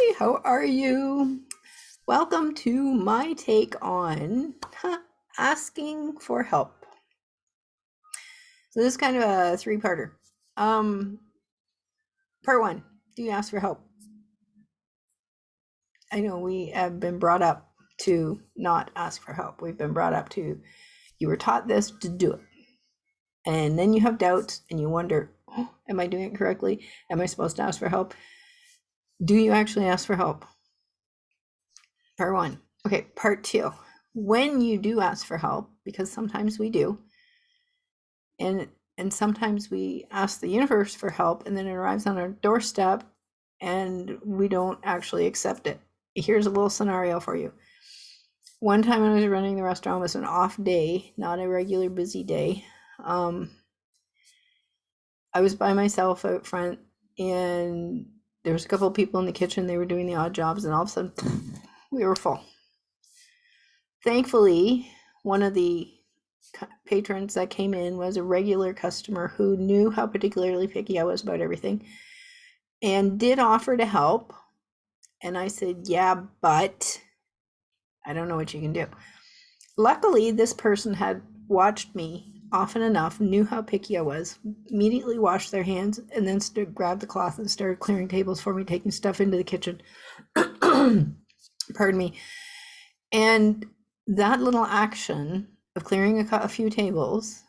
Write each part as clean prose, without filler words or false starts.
Hi, how are you? Welcome to my take on asking for help. So this is kind of a three-parter. Um, Part one, do you ask for help? I know we have been brought up to not ask for help. We've been brought up to, you were taught this to do it. And then you have doubts and you wonder, oh, am I doing it correctly? Am I supposed to ask for help? Do you actually ask for help? Part one. Okay, part two. When you do ask for help, because sometimes we do, and sometimes we ask the universe for help and then it arrives on our doorstep and we don't actually accept it. Here's a little scenario for you. One time when I was running the restaurant, it was an off day, not a regular busy day. I was by myself out front and there was a couple of people in the kitchen. They were doing the odd jobs and all of a sudden we were full. Thankfully, one of the patrons that came in was a regular customer who knew how particularly picky I was about everything and did offer to help. And I said, yeah, but I don't know what you can do. Luckily, this person had watched me often enough, knew how picky I was, immediately washed their hands, and then grabbed the cloth and started clearing tables for me, taking stuff into the kitchen. Pardon me. And that little action of clearing a few tables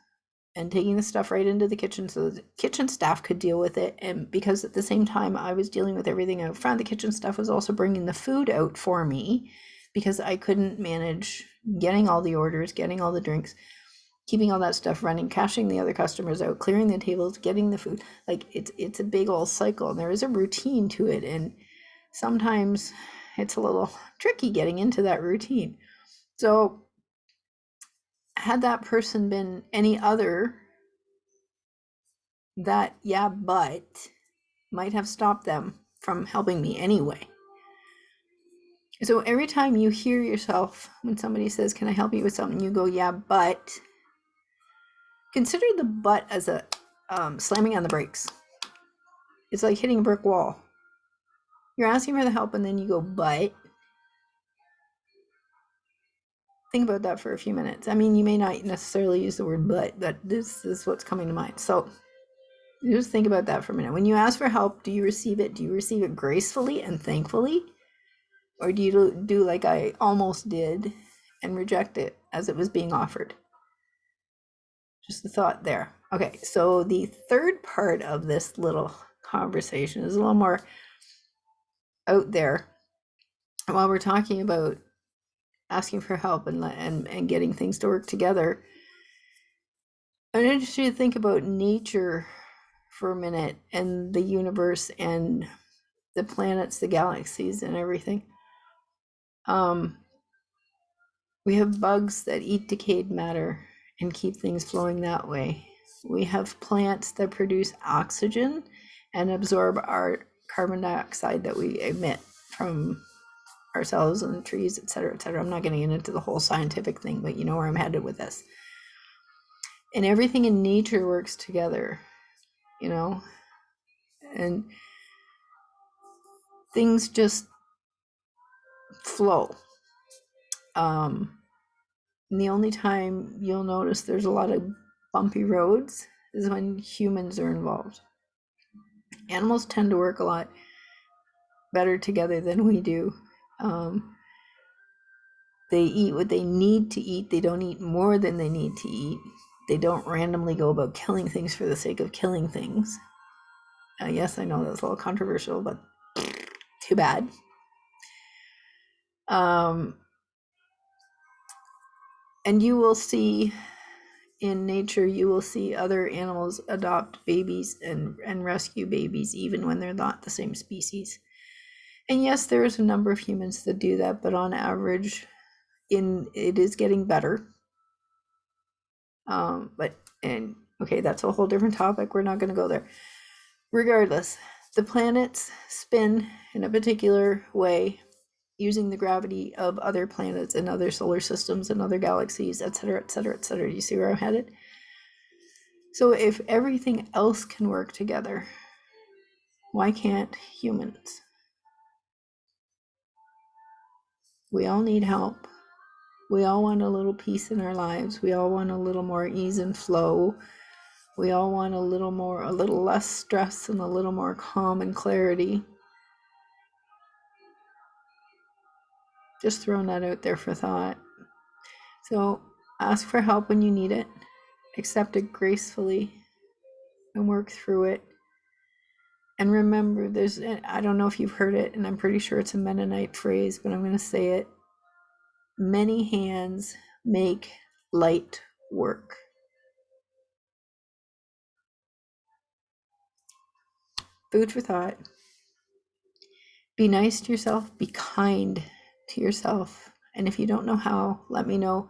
and taking the stuff right into the kitchen so the kitchen staff could deal with it. And because at the same time I was dealing with everything out front, the kitchen staff was also bringing the food out for me because I couldn't manage getting all the orders, getting all the drinks, keeping all that stuff running, cashing the other customers out, clearing the tables, getting the food. Like it's a big old cycle and there is a routine to it. And sometimes it's a little tricky getting into that routine. So had that person been any other, that yeah, but might have stopped them from helping me anyway. So every time you hear yourself, when somebody says, can I help you with something, you go, yeah, but consider the but as a slamming on the brakes. It's like hitting a brick wall. You're asking for the help and then you go, but think about that for a few minutes. I mean, you may not necessarily use the word but this is what's coming to mind. So just think about that for a minute. When you ask for help, do you receive it? Do you receive it gracefully and thankfully? Or do you do like I almost did and reject it as it was being offered? Just a thought there. Okay, so the third part of this little conversation is a little more out there. While we're talking about asking for help and getting things to work together, I want you to think about nature for a minute and the universe and the planets, the galaxies, and everything. We have bugs that eat decayed matter and keep things flowing that way. We have plants that produce oxygen and absorb our carbon dioxide that we emit from ourselves and the trees, et cetera, et cetera. I'm not getting into the whole scientific thing, but you know where I'm headed with this. And everything in nature works together, you know, and things just flow. And the only time you'll notice there's a lot of bumpy roads is when humans are involved. Animals tend to work a lot better together than we do. They eat what they need to eat. They don't eat more than they need to eat. They don't randomly go about killing things for the sake of killing things. Yes, I know that's a little controversial, but too bad. And you will see in nature, you will see other animals adopt babies and rescue babies, even when they're not the same species. And yes, there is a number of humans that do that, but on average, it is getting better. Okay, that's a whole different topic. We're not going to go there. Regardless, the planets spin in a particular way using the gravity of other planets and other solar systems and other galaxies, et cetera, et cetera, et cetera. You see where I'm headed? So if everything else can work together, why can't humans? We all need help. We all want a little peace in our lives. We all want a little more ease and flow. We all want a little less stress and a little more calm and clarity. Just throwing that out there for thought. So ask for help when you need it, accept it gracefully, and work through it. And remember, I don't know if you've heard it, and I'm pretty sure it's a Mennonite phrase, but I'm going to say it. Many hands make light work. Food for thought. Be nice to yourself. Be kind to yourself. And if you don't know how, let me know.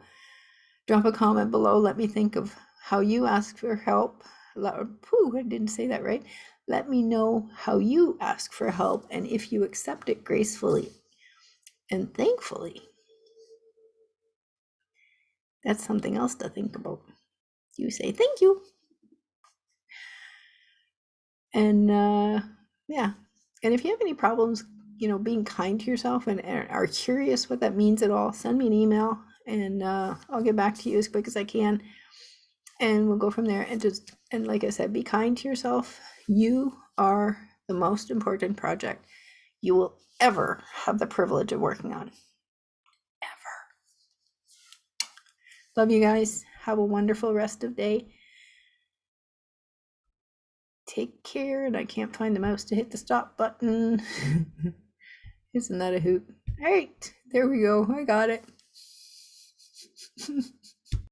Drop a comment below. Let me think of how you ask for help. I didn't say that right. Let me know how you ask for help and if you accept it gracefully and thankfully. That's something else to think about. You say thank you. And yeah. And if you have any problems, being kind to yourself and are curious what that means at all, send me an email and I'll get back to you as quick as I can. And we'll go from there. And like I said, be kind to yourself. You are the most important project you will ever have the privilege of working on. Ever. Love you guys. Have a wonderful rest of day. Take care. And I can't find the mouse to hit the stop button. Isn't that a hoot? All right, there we go. I got it.